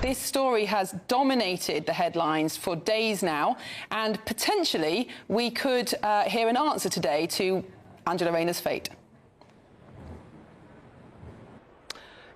This story has dominated the headlines for days now, and potentially we could hear an answer today to Angela Rayner's fate.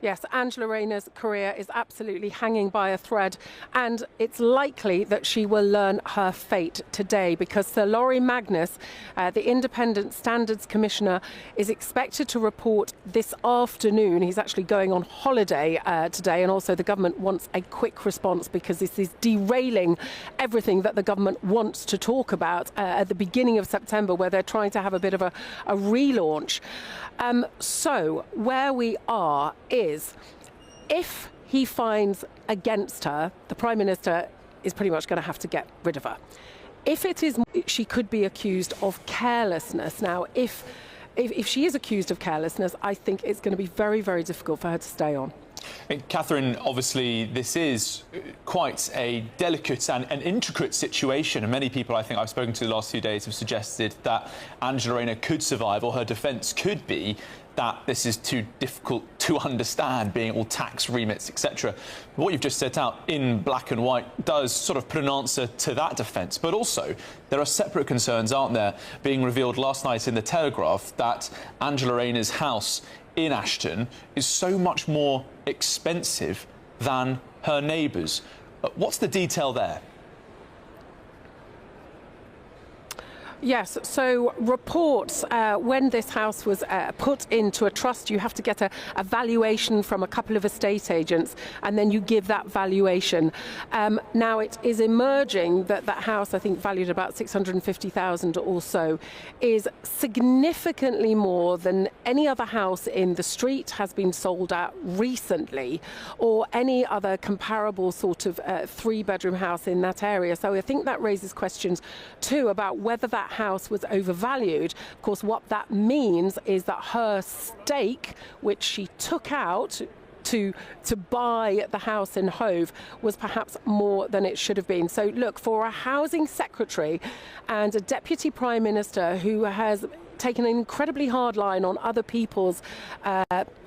Yes, Angela Rayner's career is absolutely hanging by a thread, and it's likely that she will learn her fate today because Sir Lawrie Magnus, the Independent Standards Commissioner, is expected to report this afternoon. He's actually going on holiday today, and also the government wants a quick response because this is derailing everything that the government wants to talk about at the beginning of September, where they're trying to have a bit of a relaunch. So where we are is, if he finds against her, the Prime Minister is pretty much going to have to get rid of her. If it is, she could be accused of carelessness. Now, if she is accused of carelessness, I think it's going to be very, very difficult for her to stay on. Katherine, obviously this is quite a delicate and an intricate situation, and many people I think I've spoken to the last few days have suggested that Angela Rayner could survive, or her defence could be that this is too difficult to understand, being all tax remits, etc. What you've just set out in black and white does sort of put an answer to that defence. But also, there are separate concerns, aren't there, being revealed last night in the Telegraph, that Angela Rayner's house in Ashton is so much more expensive than her neighbours'. What's the detail there? Yes, so reports, when this house was put into a trust, you have to get a valuation from a couple of estate agents, and then you give that valuation. Now, it is emerging that that house, I think valued about 650,000 or so, is significantly more than any other house in the street has been sold at recently, or any other comparable sort of three-bedroom house in that area. So I think that raises questions too about whether that house was overvalued. Of course, what that means is that her stake, which she took out to buy the house in Hove, was perhaps more than it should have been. So look, for a housing secretary and a deputy prime minister who has taken an incredibly hard line on other people's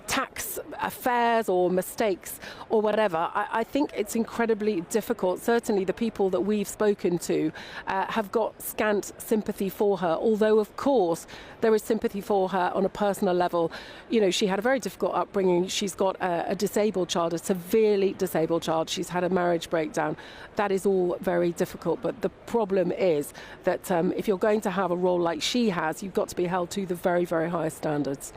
tax affairs or mistakes or whatever, I think it's incredibly difficult. Certainly the people that we've spoken to have got scant sympathy for her, although of course there is sympathy for her on a personal level. You know, she had a very difficult upbringing. She's got a disabled child, a severely disabled child. She's had a marriage breakdown. That is all very difficult, but the problem is that if you're going to have a role like she has, you've got to be held to the very, very highest standards.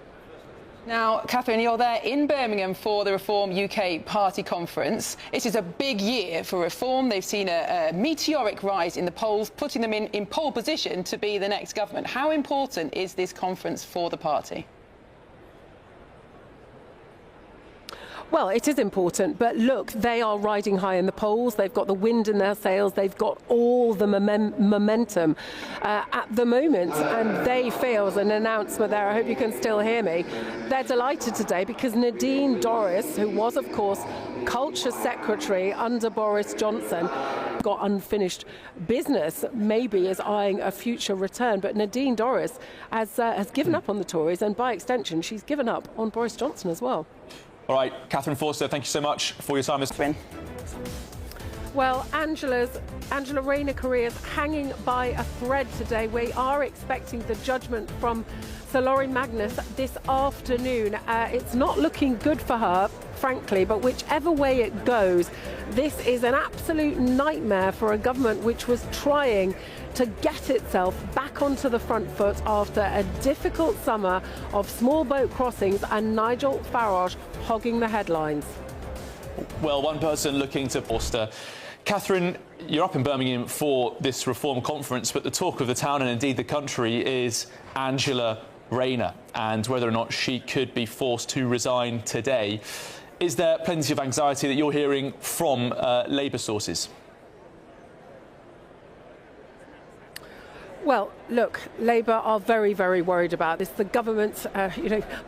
Now, Katherine, you're there in Birmingham for the Reform UK Party Conference. It is a big year for Reform. They've seen a meteoric rise in the polls, putting them in pole position to be the next government. How important is this conference for the party? Well, it is important, but look, they are riding high in the polls. They've got the wind in their sails. They've got all the momentum at the moment, and they feel, as an announcement there, I hope you can still hear me, they're delighted today because Nadine Dorries, who was, of course, Culture Secretary under Boris Johnson, got unfinished business, maybe is eyeing a future return. But Nadine Dorries has given up on the Tories, and by extension, she's given up on Boris Johnson as well. All right, Katherine Forster, thank you so much for your time, Mr. Finn. Well, Angela Rayner career is hanging by a thread today. We are expecting the judgment from Sir Lawrie Magnus this afternoon. It's not looking good for her, frankly, but whichever way it goes, this is an absolute nightmare for a government which was trying to get itself back onto the front foot after a difficult summer of small boat crossings and Nigel Farage hogging the headlines. Well, one person looking to Forster. Katherine, you're up in Birmingham for this Reform conference, but the talk of the town and indeed the country is Angela Rayner and whether or not she could be forced to resign today. Is there plenty of anxiety that you're hearing from Labour sources? Well, look, Labour are very, very worried about this. The government,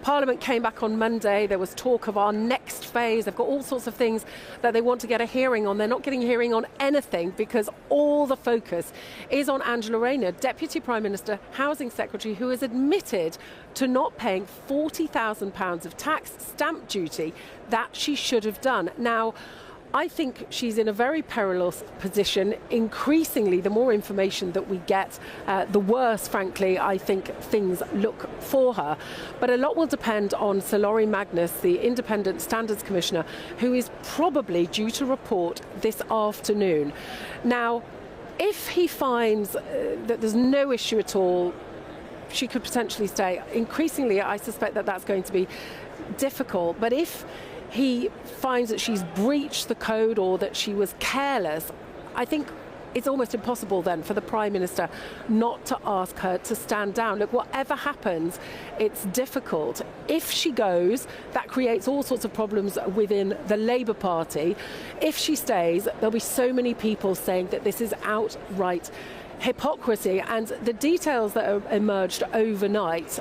Parliament came back on Monday. There was talk of our next phase. They've got all sorts of things that they want to get a hearing on. They're not getting a hearing on anything because all the focus is on Angela Rayner, Deputy Prime Minister, Housing Secretary, who has admitted to not paying £40,000 of tax stamp duty that she should have done. Now, I think she's in a very perilous position. Increasingly, the more information that we get, the worse, frankly, I think things look for her. But a lot will depend on Sir Laurie Magnus, the Independent Standards Commissioner, who is probably due to report this afternoon. Now, if he finds that there's no issue at all, she could potentially stay. Increasingly, I suspect that that's going to be difficult. But if he finds that she's breached the code or that she was careless, I think it's almost impossible then for the Prime Minister not to ask her to stand down. Look, whatever happens, it's difficult. If she goes, that creates all sorts of problems within the Labour Party. If she stays, there'll be so many people saying that this is outright hypocrisy. And the details that are emerged overnight,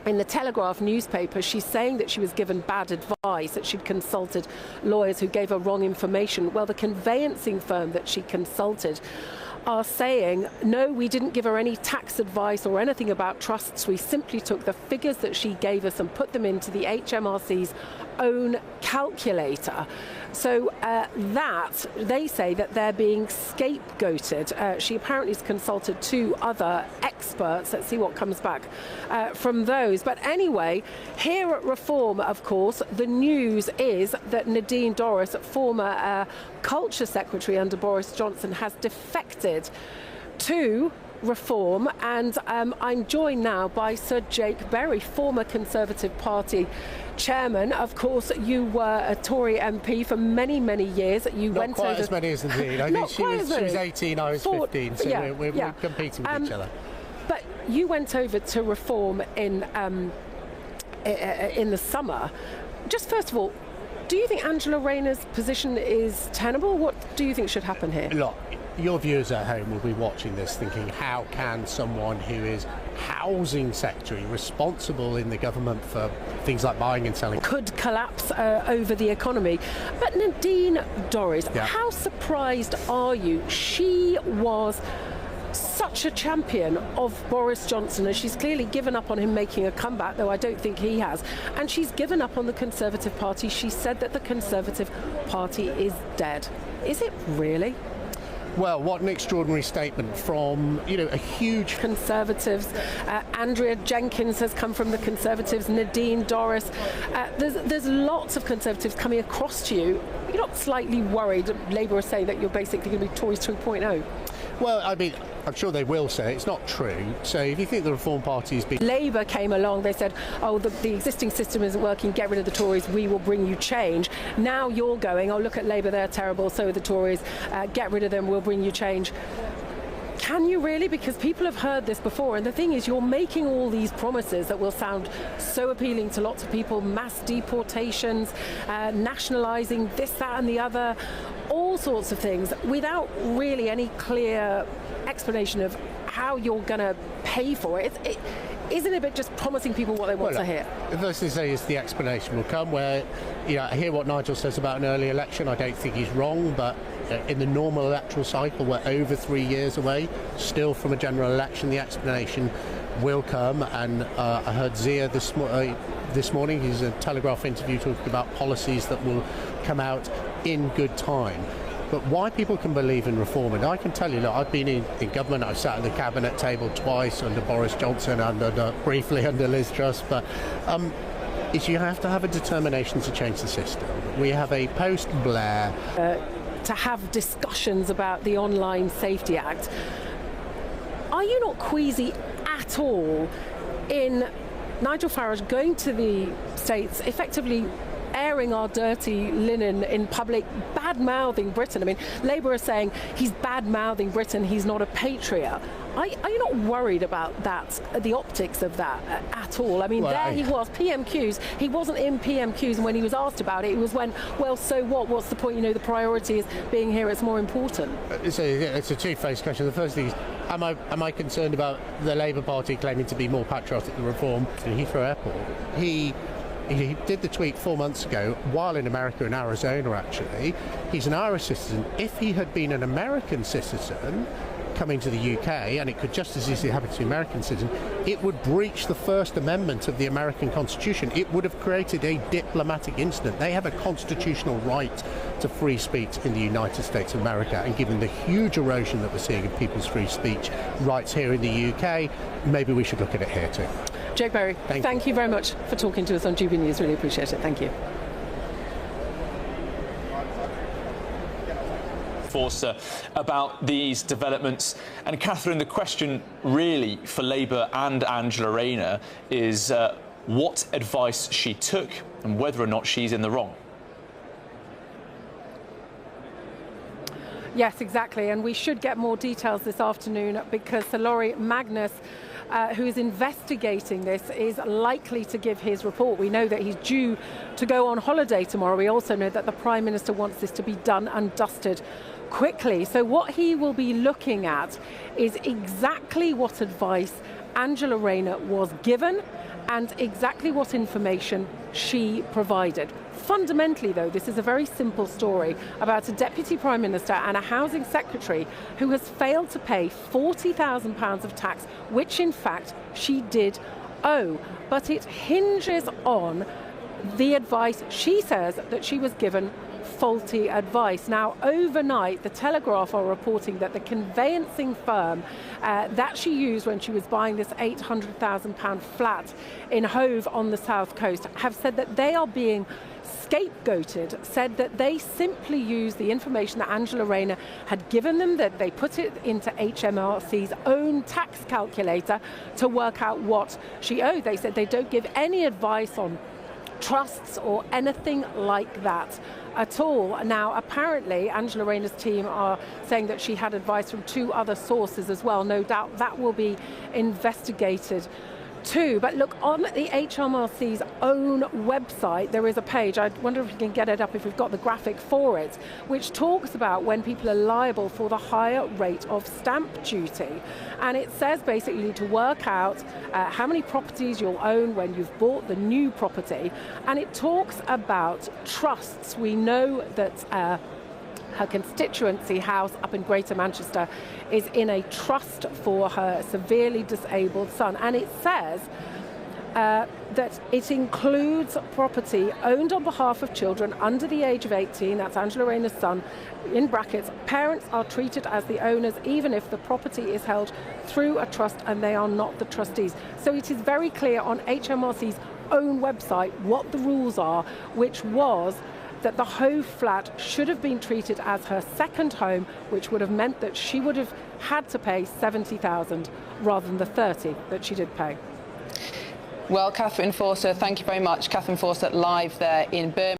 in the Telegraph newspaper, she's saying that she was given bad advice, that she'd consulted lawyers who gave her wrong information. Well, the conveyancing firm that she consulted are saying, no, we didn't give her any tax advice or anything about trusts. We simply took the figures that she gave us and put them into the HMRC's own calculator. So that, they say that they're being scapegoated. She apparently has consulted 2 other experts. Let's see what comes back from those. But anyway, here at Reform, of course, the news is that Nadine Dorries, former Culture Secretary under Boris Johnson, has defected to Reform, and I'm joined now by Sir Jake Berry, former Conservative Party chairman. Of course, you were a Tory MP for many, many years. You Not went quite over... as many as Nadine. I think she was 18, I was 15, so we're competing with each other. But you went over to Reform in the summer. Just first of all, do you think Angela Rayner's position is tenable? What do you think should happen here? Look, your viewers at home will be watching this thinking, how can someone who is housing secretary, responsible in the government for things like buying and selling, could collapse over the economy? But Nadine Dorries, how surprised are you? She was such a champion of Boris Johnson, and she's clearly given up on him making a comeback, though I don't think he has. And she's given up on the Conservative Party. She said that the Conservative Party is dead. Is it really? Well, what an extraordinary statement from, a huge... Conservatives. Andrea Jenkins has come from the Conservatives, Nadine Dorries. There's lots of Conservatives coming across to you. You're not slightly worried Labour are saying that you're basically going to be Tories 2.0? Well, I mean, I'm sure they will say it's not true. So if you think the Reform Party has been... Labour came along, they said, oh, the existing system isn't working, get rid of the Tories, we will bring you change. Now you're going, oh, look at Labour, they're terrible, so are the Tories, get rid of them, we'll bring you change. Can you really? Because people have heard this before, and the thing is, you're making all these promises that will sound so appealing to lots of people, mass deportations, nationalising this, that and the other, all sorts of things, without really any clear explanation of how you're going to pay for it. Isn't it a bit just promising people what they want to hear? The first thing to say is the explanation will come where, I hear what Nigel says about an early election. I don't think he's wrong, but in the normal electoral cycle, we're over 3 years away, still from a general election. The explanation will come, and I heard Zia this morning, he's a Telegraph interview talking about policies that will come out in good time. But why people can believe in reform, and I can tell you, look, I've been in government, I've sat at the cabinet table twice under Boris Johnson and briefly under Liz Truss, but is you have to have a determination to change the system. We have a post-Blair... to have discussions about the Online Safety Act. Are you not queasy at all in Nigel Farage going to the States, effectively airing our dirty linen in public, bad-mouthing Britain? I mean, Labour are saying he's bad-mouthing Britain, he's not a patriot. Are you not worried about that, the optics of that at all? I mean, he was, PMQs, he wasn't in PMQs, and when he was asked about it, it was when, well, so what? What's the point? The priority is being here, it's more important. It's a two-faced question. The first thing is, am I concerned about the Labour Party claiming to be more patriotic than Reform in Heathrow Airport? He did the tweet 4 months ago while in America, in Arizona, actually. He's an Irish citizen. If he had been an American citizen, coming to the UK, and it could just as easily happen to the American citizen, it would breach the First Amendment of the American Constitution. It would have created a diplomatic incident. They have a constitutional right to free speech in the United States of America, and given the huge erosion that we're seeing of people's free speech rights here in the UK, maybe we should look at it here too. Jake Berry, thank you very much for talking to us on GB News. Really appreciate it. Thank you. Forster about these developments. And Katherine, the question really for Labour and Angela Rayner is what advice she took and whether or not she's in the wrong. Yes, exactly. And we should get more details this afternoon because Sir Laurie Magnus, who is investigating this, is likely to give his report. We know that he's due to go on holiday tomorrow. We also know that the Prime Minister wants this to be done and dusted quickly. So what he will be looking at is exactly what advice Angela Rayner was given and exactly what information she provided. Fundamentally, though, this is a very simple story about a Deputy Prime Minister and a Housing Secretary who has failed to pay £40,000 of tax, which in fact she did owe. But it hinges on the advice she says that she was given, faulty advice. Now, overnight, the Telegraph are reporting that the conveyancing firm that she used when she was buying this £800,000 flat in Hove on the south coast have said that they are being scapegoated, said that they simply used the information that Angela Rayner had given them, that they put it into HMRC's own tax calculator to work out what she owed. They said they don't give any advice on trusts or anything like that at all. Now, apparently, Angela Rayner's team are saying that she had advice from 2 other sources as well. No doubt that will be investigated too. But look, on the HMRC's own website, there is a page, I wonder if we can get it up if we've got the graphic for it, which talks about when people are liable for the higher rate of stamp duty. And it says basically to work out how many properties you'll own when you've bought the new property. And it talks about trusts. We know that her constituency house up in Greater Manchester is in a trust for her severely disabled son. And it says that it includes property owned on behalf of children under the age of 18, that's Angela Rayner's son, in brackets, parents are treated as the owners even if the property is held through a trust and they are not the trustees. So it is very clear on HMRC's own website what the rules are, which was that the Hove flat should have been treated as her second home, which would have meant that she would have had to pay $70,000 rather than the $30,000 that she did pay. Well, Katherine Forster, thank you very much. Katherine Forster live there in Birmingham.